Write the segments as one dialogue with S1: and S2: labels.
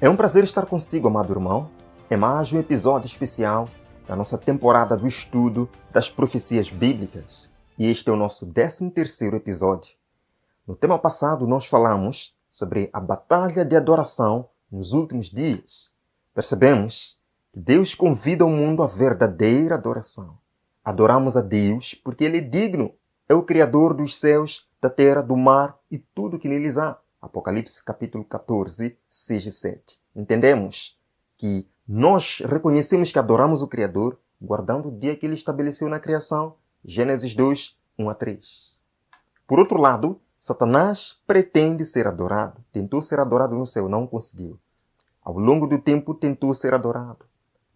S1: É um prazer estar consigo, amado irmão, em mais um episódio especial da nossa temporada do estudo das profecias bíblicas. E este é o nosso 13º episódio. No tema passado, nós falamos sobre a batalha de adoração nos últimos dias. Percebemos que Deus convida o mundo à verdadeira adoração. Adoramos a Deus porque Ele é digno. É o Criador dos céus, da terra, do mar e tudo que neles há. Apocalipse capítulo 14, 6 e 7. Entendemos que nós reconhecemos que adoramos o Criador guardando o dia que Ele estabeleceu na criação. Gênesis 2, 1 a 3. Por outro lado, Satanás pretende ser adorado. Tentou ser adorado no céu, não conseguiu. Ao longo do tempo tentou ser adorado.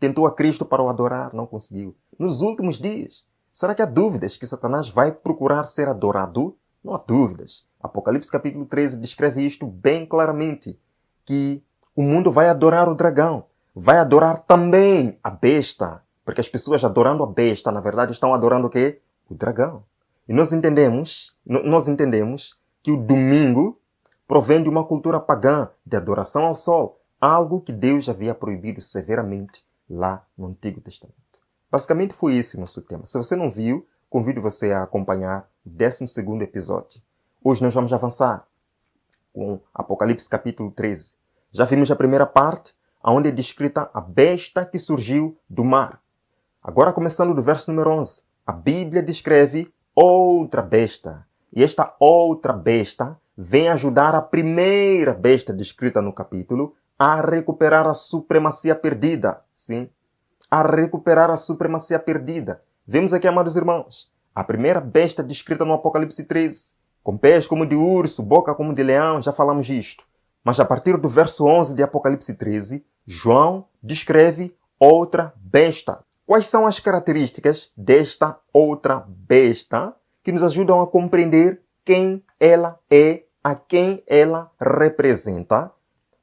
S1: Tentou a Cristo para o adorar, não conseguiu. Nos últimos dias, será que há dúvidas que Satanás vai procurar ser adorado? Não há dúvidas. Apocalipse capítulo 13 descreve isto bem claramente, que o mundo vai adorar o dragão, vai adorar também a besta, porque as pessoas adorando a besta, na verdade, estão adorando o quê? O dragão. E nós entendemos que o domingo provém de uma cultura pagã de adoração ao sol, algo que Deus havia proibido severamente lá no Antigo Testamento. Basicamente foi esse o nosso tema. Se você não viu, convido você a acompanhar o 12º episódio. Hoje nós vamos avançar com Apocalipse capítulo 13. Já vimos a primeira parte, onde é descrita a besta que surgiu do mar. Agora, começando do verso número 11, a Bíblia descreve outra besta. E esta outra besta vem ajudar a primeira besta descrita no capítulo a recuperar a supremacia perdida. Sim, a recuperar a supremacia perdida. Vemos aqui, amados irmãos, a primeira besta descrita no Apocalipse 13, com pés como de urso, boca como de leão, já falamos disto. Mas a partir do verso 11 de Apocalipse 13, João descreve outra besta. Quais são as características desta outra besta que nos ajudam a compreender quem ela é, a quem ela representa?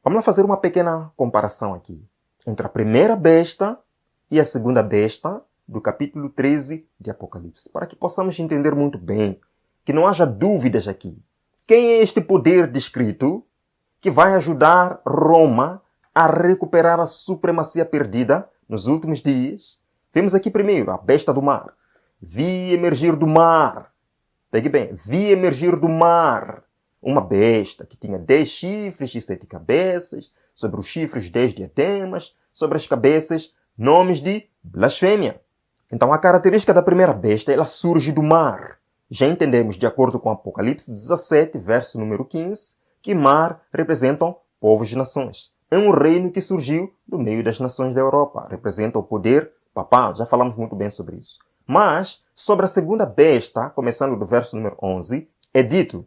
S1: Vamos lá fazer uma pequena comparação aqui entre a primeira besta e a segunda besta do capítulo 13 de Apocalipse, para que possamos entender muito bem, que não haja dúvidas aqui. Quem é este poder descrito que vai ajudar Roma a recuperar a supremacia perdida nos últimos dias? Vemos aqui primeiro a besta do mar. Vi emergir do mar. Pegue bem, vi emergir do mar uma besta que tinha 10 chifres e 7 cabeças, sobre os chifres 10 diademas, sobre as cabeças nomes de blasfêmia. Então a característica da primeira besta, ela surge do mar. Já entendemos, de acordo com Apocalipse 17, verso número 15, que mar representam povos de nações. É um reino que surgiu do meio das nações da Europa. Representa o poder papal. Já falamos muito bem sobre isso. Mas, sobre a segunda besta, começando do verso número 11, é dito: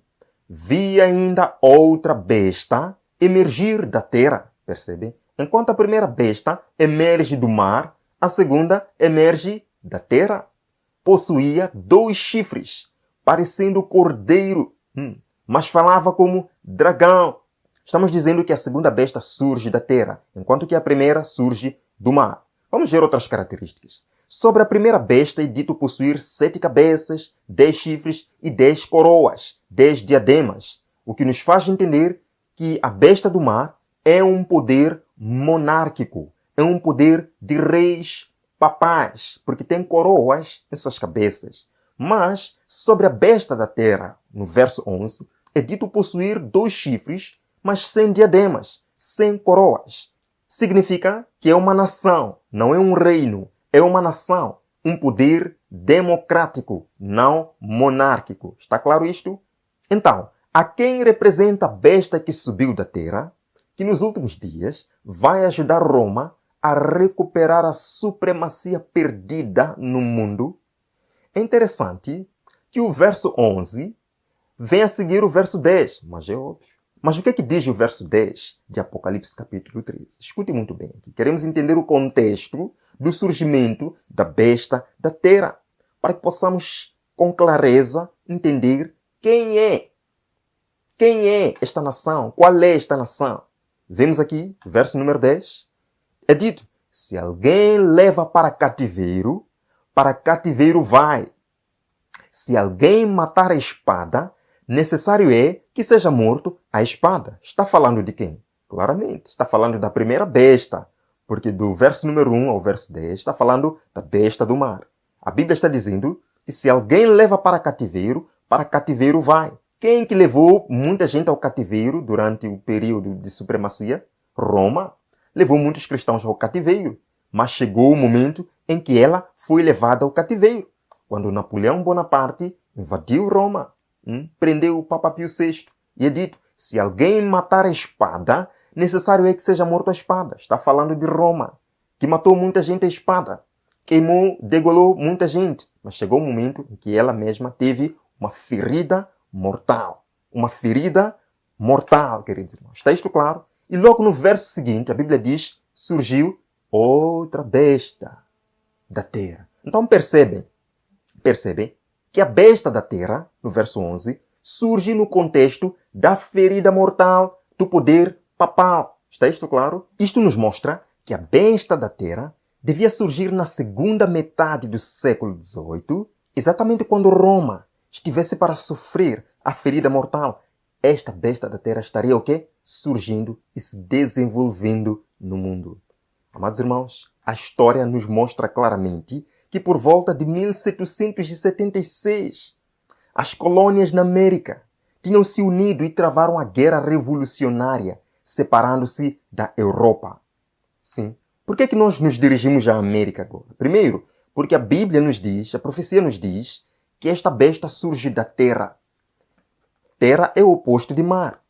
S1: vi ainda outra besta emergir da terra. Percebe? Enquanto a primeira besta emerge do mar, a segunda emerge da terra. Possuía 2 chifres, parecendo cordeiro, mas falava como dragão. Estamos dizendo que a segunda besta surge da terra, enquanto que a primeira surge do mar. Vamos ver outras características. Sobre a primeira besta é dito possuir 7 cabeças, 10 chifres e 10 coroas, 10 diademas, o que nos faz entender que a besta do mar é um poder monárquico, é um poder de reis papais, porque tem coroas em suas cabeças. Mas, sobre a besta da terra, no verso 11, é dito possuir 2 chifres, mas sem diademas, sem coroas. Significa que é uma nação, não é um reino, é uma nação, um poder democrático, não monárquico. Está claro isto? Então, a quem representa a besta que subiu da terra, que nos últimos dias vai ajudar Roma a recuperar a supremacia perdida no mundo? É interessante que o verso 11 vem a seguir o verso 10, mas é óbvio. Mas o que é que diz o verso 10 de Apocalipse capítulo 13? Escute muito bem aqui. Queremos entender o contexto do surgimento da besta da terra, para que possamos com clareza entender quem é esta nação, qual é esta nação. Vemos aqui, verso número 10, é dito: se alguém leva para cativeiro vai. Se alguém matar a espada, necessário é que seja morto a espada. Está falando de quem? Claramente, está falando da primeira besta, porque do verso número 1 ao verso 10 está falando da besta do mar. A Bíblia está dizendo que se alguém leva para cativeiro vai. Quem que levou muita gente ao cativeiro durante o período de supremacia? Roma. Levou muitos cristãos ao cativeiro, mas chegou o momento em que ela foi levada ao cativeiro, quando Napoleão Bonaparte invadiu Roma, prendeu o Papa Pio VI, e é dito, se alguém matar a espada, necessário é que seja morto a espada. Está falando de Roma, que matou muita gente à espada, queimou, degolou muita gente, mas chegou o momento em que ela mesma teve uma ferida mortal. Uma ferida mortal, queridos irmãos. Está isto claro? E logo no verso seguinte, a Bíblia diz, surgiu outra besta da terra. Então percebem que a besta da terra, no verso 11, surge no contexto da ferida mortal do poder papal. Está isto claro? Isto nos mostra que a besta da terra devia surgir na segunda metade do século XVIII, exatamente quando Roma estivesse para sofrer a ferida mortal. Esta besta da terra estaria o quê? Surgindo e se desenvolvendo no mundo. Amados irmãos, a história nos mostra claramente que por volta de 1776, as colônias na América tinham se unido e travaram a guerra revolucionária, separando-se da Europa. Sim. Por que nós nos dirigimos à América agora? Primeiro, porque a Bíblia nos diz, a profecia nos diz, que esta besta surge da terra. Terra é o oposto de mar.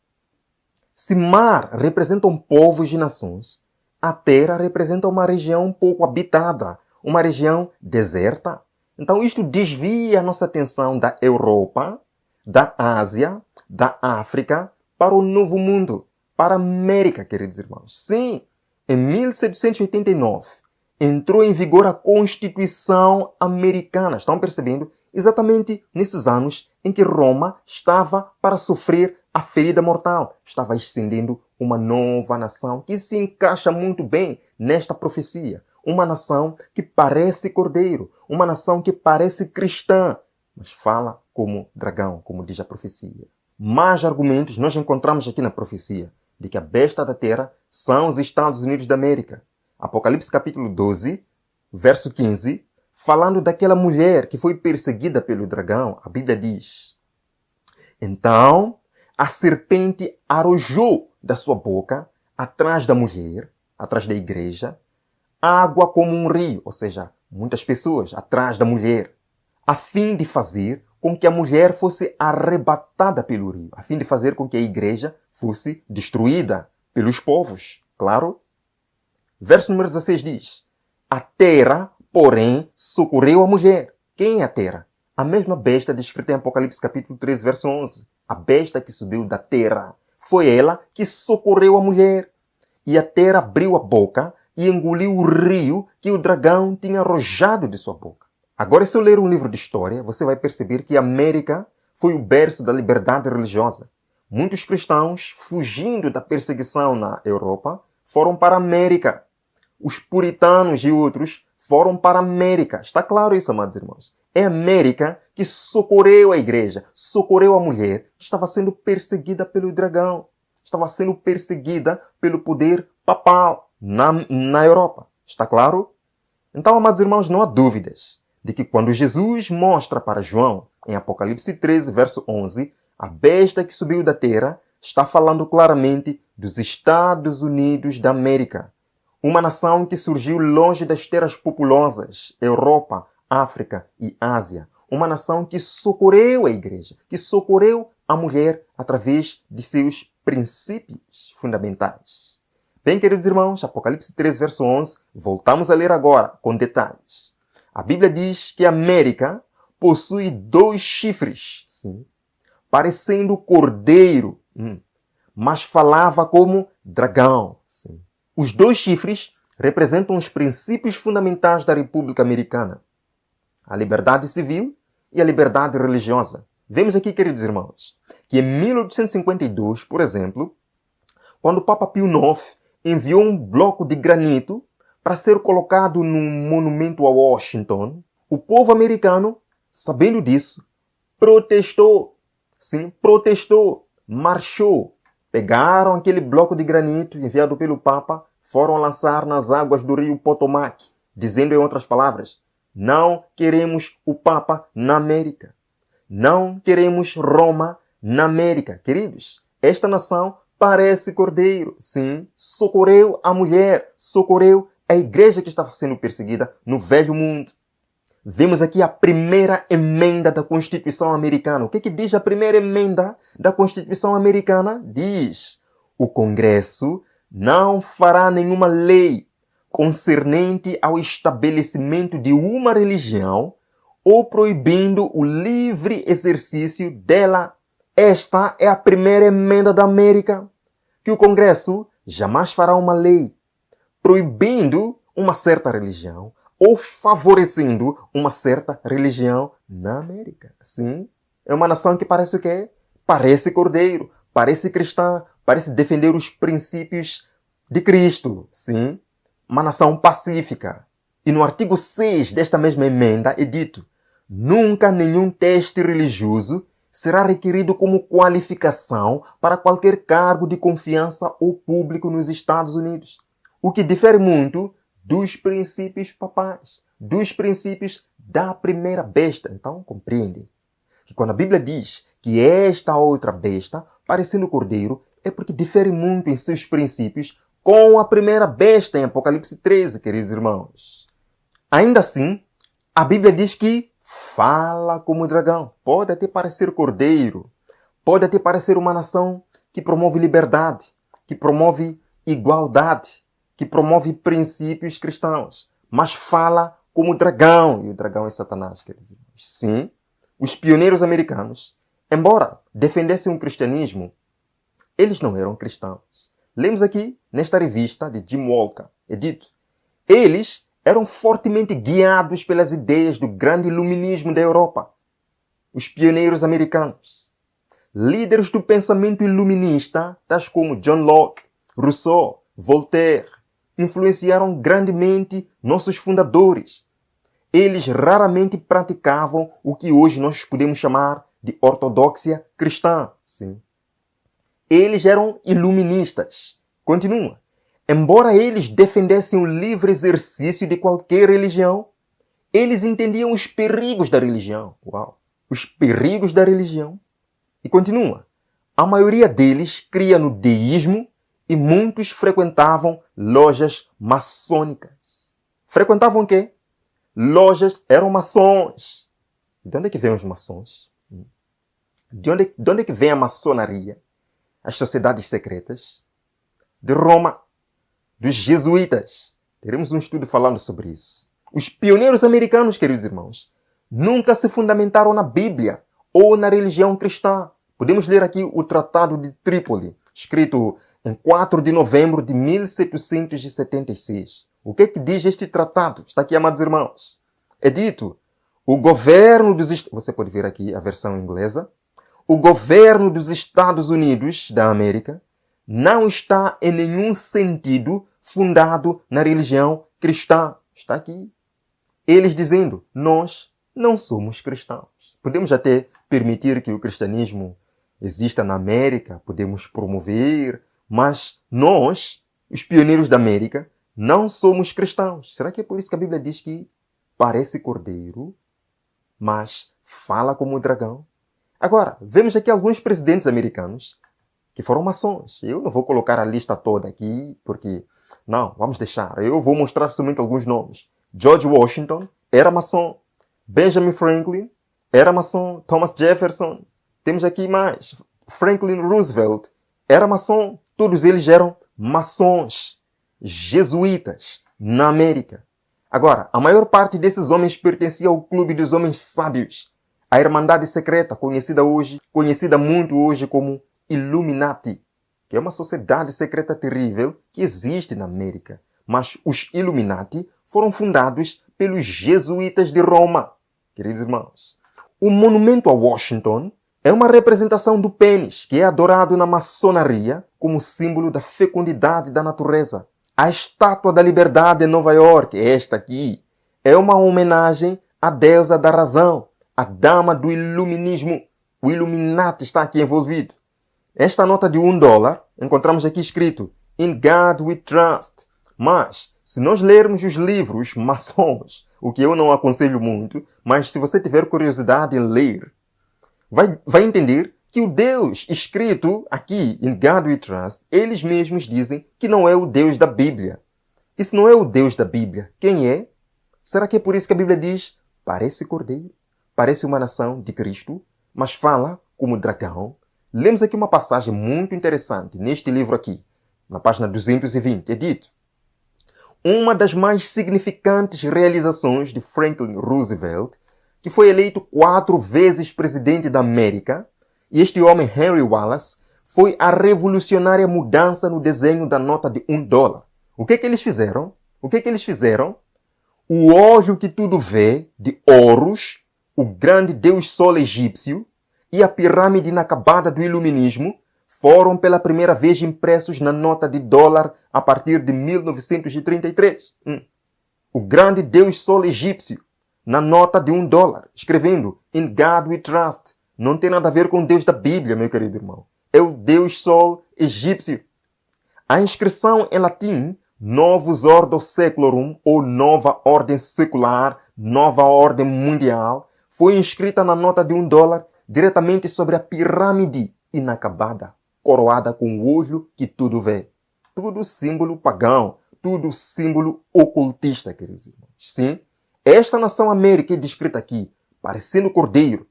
S1: Se mar representam povos e nações, a terra representa uma região pouco habitada, uma região deserta. Então isto desvia a nossa atenção da Europa, da Ásia, da África, para o Novo Mundo, para a América, queridos irmãos. Sim, em 1789 entrou em vigor a Constituição Americana. Estão percebendo? Exatamente nesses anos em que Roma estava para sofrer a ferida mortal. Estava ascendendo uma nova nação que se encaixa muito bem nesta profecia. Uma nação que parece cordeiro, uma nação que parece cristã, mas fala como dragão, como diz a profecia. Mais argumentos nós encontramos aqui na profecia de que a besta da terra são os Estados Unidos da América. Apocalipse capítulo 12, verso 15, falando daquela mulher que foi perseguida pelo dragão, a Bíblia diz: então a serpente arrojou da sua boca, atrás da mulher, atrás da igreja, água como um rio, ou seja, muitas pessoas atrás da mulher, a fim de fazer com que a mulher fosse arrebatada pelo rio, a fim de fazer com que a igreja fosse destruída pelos povos. Claro? Verso número 16 diz: a terra, porém, socorreu a mulher. Quem é a terra? A mesma besta descrita em Apocalipse capítulo 13, verso 11. A besta que subiu da terra. Foi ela que socorreu a mulher. E a terra abriu a boca e engoliu o rio que o dragão tinha arrojado de sua boca. Agora, se eu ler um livro de história, você vai perceber que a América foi o berço da liberdade religiosa. Muitos cristãos, fugindo da perseguição na Europa, foram para a América. Os puritanos e outros foram para a América. Está claro isso, amados irmãos? É a América que socorreu a igreja, socorreu a mulher que estava sendo perseguida pelo dragão, estava sendo perseguida pelo poder papal na Europa. Está claro? Então, amados irmãos, não há dúvidas de que quando Jesus mostra para João, em Apocalipse 13, verso 11, a besta que subiu da terra, está falando claramente dos Estados Unidos da América. Uma nação que surgiu longe das terras populosas, Europa, África e Ásia. Uma nação que socorreu a igreja, que socorreu a mulher através de seus princípios fundamentais. Bem, queridos irmãos, Apocalipse 13, verso 11, voltamos a ler agora com detalhes. A Bíblia diz que a América possui 2 chifres, sim, parecendo cordeiro, mas falava como dragão. Sim. Os 2 chifres representam os princípios fundamentais da República Americana: a liberdade civil e a liberdade religiosa. Vemos aqui, queridos irmãos, que em 1852, por exemplo, quando o Papa Pio IX enviou um bloco de granito para ser colocado num monumento a Washington, o povo americano, sabendo disso, protestou. Sim, protestou, marchou, pegaram aquele bloco de granito enviado pelo Papa, foram lançar nas águas do rio Potomac, dizendo em outras palavras, não queremos o Papa na América. Não queremos Roma na América. Queridos, esta nação parece cordeiro. Sim, socorreu a mulher, socorreu a igreja que estava sendo perseguida no Velho Mundo. Vemos aqui a primeira emenda da Constituição Americana. O que diz a primeira emenda da Constituição Americana? Diz, o Congresso não fará nenhuma lei concernente ao estabelecimento de uma religião ou proibindo o livre exercício dela. Esta é a primeira emenda da América, que o Congresso jamais fará uma lei proibindo uma certa religião ou favorecendo uma certa religião na América. Sim, é uma nação que parece o quê? Parece cordeiro, parece cristã, parece defender os princípios de Cristo. Sim, uma nação pacífica. E no artigo 6 desta mesma emenda é dito, nunca nenhum teste religioso será requerido como qualificação para qualquer cargo de confiança ou público nos Estados Unidos. O que difere muito dos princípios papais, dos princípios da primeira besta. Então, compreende que quando a Bíblia diz que esta outra besta, parecendo cordeiro, é porque difere muito em seus princípios com a primeira besta em Apocalipse 13, queridos irmãos. Ainda assim, a Bíblia diz que fala como dragão. Pode até parecer cordeiro, pode até parecer uma nação que promove liberdade, que promove igualdade, que promove princípios cristãos, mas fala como dragão. E o dragão é Satanás, queridos irmãos. Sim, os pioneiros americanos, embora defendessem o cristianismo, eles não eram cristãos. Lemos aqui, nesta revista de Jim Walker, é dito, eles eram fortemente guiados pelas ideias do grande iluminismo da Europa. Os pioneiros americanos, líderes do pensamento iluminista, tais como John Locke, Rousseau, Voltaire, influenciaram grandemente nossos fundadores. Eles raramente praticavam o que hoje nós podemos chamar de ortodoxia cristã. Sim. Eles eram iluministas. Continua. Embora eles defendessem o livre exercício de qualquer religião, eles entendiam os perigos da religião. Uau! Os perigos da religião. E continua. A maioria deles cria no deísmo e muitos frequentavam lojas maçônicas. Frequentavam o quê? Lojas, eram maçons. De onde é que vêm os maçons? De onde é que vem a maçonaria? As sociedades secretas? De Roma, dos jesuítas. Teremos um estudo falando sobre isso. Os pioneiros americanos, queridos irmãos, nunca se fundamentaram na Bíblia ou na religião cristã. Podemos ler aqui o Tratado de Trípoli, escrito em 4 de novembro de 1776. O que é que diz este tratado? Está aqui, amados irmãos. É dito, o governo dos Estados... Você pode ver aqui a versão inglesa. O governo dos Estados Unidos da América não está em nenhum sentido fundado na religião cristã. Está aqui. Eles dizendo, nós não somos cristãos. Podemos até permitir que o cristianismo exista na América, podemos promover, mas nós, os pioneiros da América, não somos cristãos. Será que é por isso que a Bíblia diz que parece cordeiro, mas fala como dragão? Agora, vemos aqui alguns presidentes americanos que foram maçons. Eu não vou colocar a lista toda aqui, porque... Não, vamos deixar. Eu vou mostrar somente alguns nomes. George Washington era maçom. Benjamin Franklin era maçom. Thomas Jefferson. Temos aqui mais. Franklin Roosevelt era maçom. Todos eles eram maçons, jesuítas, na América. Agora, a maior parte desses homens pertencia ao Clube dos Homens Sábios, a Irmandade Secreta, conhecida muito hoje como Illuminati, que é uma sociedade secreta terrível que existe na América. Mas os Illuminati foram fundados pelos jesuítas de Roma. Queridos irmãos, o monumento a Washington é uma representação do pênis, que é adorado na maçonaria como símbolo da fecundidade da natureza. A Estátua da Liberdade em Nova York, esta aqui, é uma homenagem à deusa da razão, a dama do iluminismo. O Illuminati está aqui envolvido. Esta nota de $1, encontramos aqui escrito In God We Trust. Mas, se nós lermos os livros maçons, o que eu não aconselho muito, mas se você tiver curiosidade em ler, vai entender que o Deus escrito aqui, In God We Trust, eles mesmos dizem que não é o Deus da Bíblia. E se não é o Deus da Bíblia, quem é? Será que é por isso que a Bíblia diz, parece cordeiro, parece uma nação de Cristo, mas fala como dragão? Lemos aqui uma passagem muito interessante neste livro aqui, na página 220, é dito: uma das mais significantes realizações de Franklin Roosevelt, que foi eleito 4 vezes presidente da América, e este homem, Henry Wallace, foi a revolucionária mudança no desenho da nota de $1. O que é que eles fizeram? O que é que eles fizeram? O óleo que tudo vê, de Horus, o grande deus sol egípcio, e a pirâmide inacabada do iluminismo foram pela primeira vez impressos na nota de $1 a partir de 1933. O grande deus sol egípcio, na nota de $1, escrevendo In God We Trust. Não tem nada a ver com o Deus da Bíblia, meu querido irmão. É o Deus Sol egípcio. A inscrição em latim, Novus Ordo Seclorum, ou Nova Ordem Secular, Nova Ordem Mundial, foi inscrita na nota de $1 diretamente sobre a pirâmide inacabada, coroada com o olho que tudo vê. Tudo símbolo pagão, tudo símbolo ocultista, queridos irmãos. Sim, esta nação América é descrita aqui, parecendo cordeiro.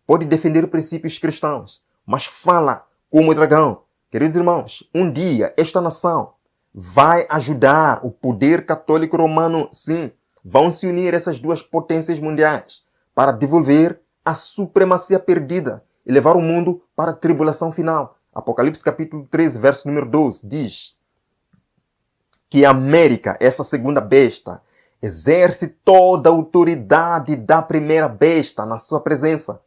S1: Pode defender princípios cristãos, mas fala como dragão. Queridos irmãos, um dia esta nação vai ajudar o poder católico romano, sim. Vão se unir essas duas potências mundiais para devolver a supremacia perdida e levar o mundo para a tribulação final. Apocalipse capítulo 13, verso número 12, diz que a América, essa segunda besta, exerce toda a autoridade da primeira besta na sua presença.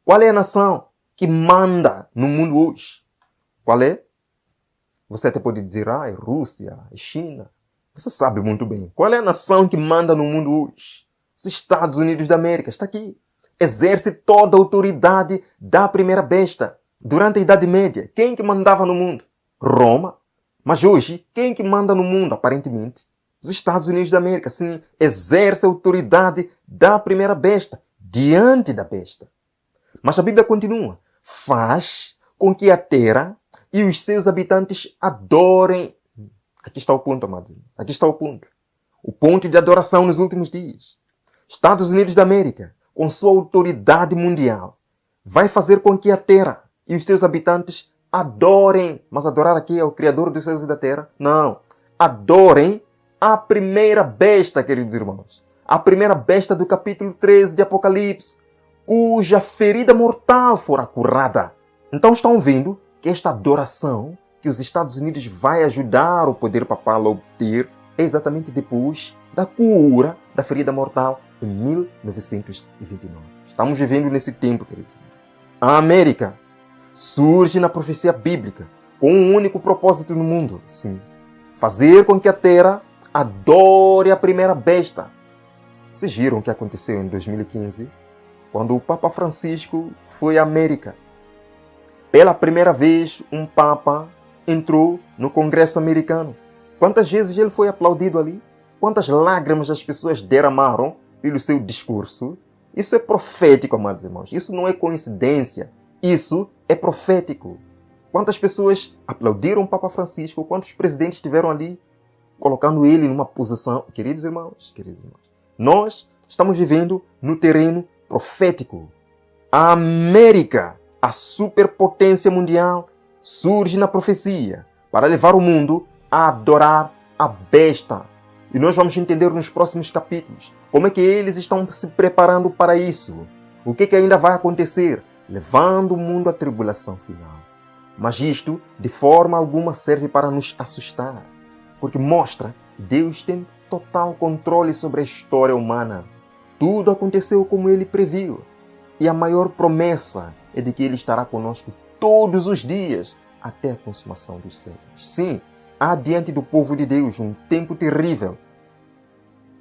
S1: Qual é a nação que manda no mundo hoje? Qual é? Você até pode dizer, é Rússia, é China. Você sabe muito bem. Qual é a nação que manda no mundo hoje? Os Estados Unidos da América. Está aqui. Exerce toda a autoridade da primeira besta. Durante a Idade Média, quem que mandava no mundo? Roma. Mas hoje, quem que manda no mundo, aparentemente? Os Estados Unidos da América. Sim, exerce a autoridade da primeira besta, diante da besta. Mas a Bíblia continua. Faz com que a terra e os seus habitantes adorem. Aqui está o ponto, amados. Aqui está o ponto. O ponto de adoração nos últimos dias. Estados Unidos da América, com sua autoridade mundial, vai fazer com que a terra e os seus habitantes adorem. Mas adorar aqui é o Criador dos céus e da terra? Não. Adorem a primeira besta, queridos irmãos. A primeira besta do capítulo 13 de Apocalipse, cuja ferida mortal fora curada. Então estão vendo que esta adoração que os Estados Unidos vai ajudar o poder papal a obter é exatamente depois da cura da ferida mortal em 1929. Estamos vivendo nesse tempo, queridos. A América surge na profecia bíblica com um único propósito no mundo, sim, fazer com que a terra adore a primeira besta. Vocês viram o que aconteceu em 2015? Quando o Papa Francisco foi à América. Pela primeira vez, um Papa entrou no Congresso americano. Quantas vezes ele foi aplaudido ali? Quantas lágrimas as pessoas derramaram pelo seu discurso? Isso é profético, amados irmãos. Isso não é coincidência. Isso é profético. Quantas pessoas aplaudiram o Papa Francisco? Quantos presidentes estiveram ali colocando ele numa posição? Queridos irmãos, nós estamos vivendo no terreno profético. A América, a superpotência mundial, surge na profecia para levar o mundo a adorar a besta. E nós vamos entender nos próximos capítulos como é que eles estão se preparando para isso. O que ainda vai acontecer, levando o mundo à tribulação final. Mas isto, de forma alguma, serve para nos assustar, porque mostra que Deus tem total controle sobre a história humana. Tudo aconteceu como Ele previu. E a maior promessa é de que Ele estará conosco todos os dias, até a consumação dos séculos. Sim, há diante do povo de Deus um tempo terrível.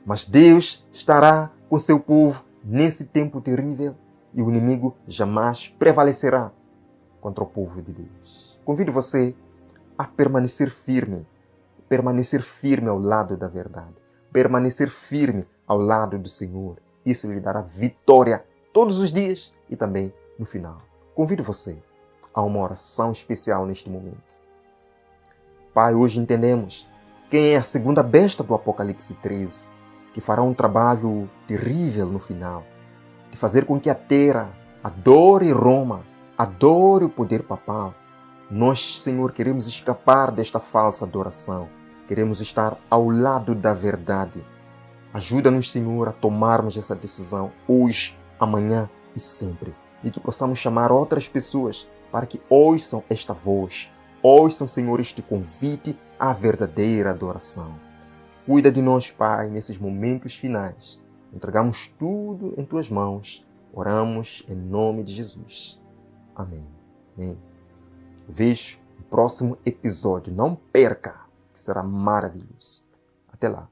S1: Mas Deus estará com seu povo nesse tempo terrível e o inimigo jamais prevalecerá. contra o povo de Deus. Convido você a permanecer firme ao lado da verdade, permanecer firme ao lado do Senhor. Isso lhe dará vitória todos os dias e também no final. Convido você a uma oração especial neste momento. Pai, hoje entendemos quem é a segunda besta do Apocalipse 13, que fará um trabalho terrível no final, de fazer com que a terra adore Roma, adore o poder papal. Nós, Senhor, queremos escapar desta falsa adoração. Queremos estar ao lado da verdade. Ajuda-nos, Senhor, a tomarmos essa decisão hoje, amanhã e sempre. E que possamos chamar outras pessoas para que ouçam esta voz. Ouçam, Senhor, este convite à verdadeira adoração. Cuida de nós, Pai, nesses momentos finais. Entregamos tudo em Tuas mãos. Oramos em nome de Jesus. Amém. Amém. Vejo no próximo episódio. Não perca, que será maravilhoso. Até lá.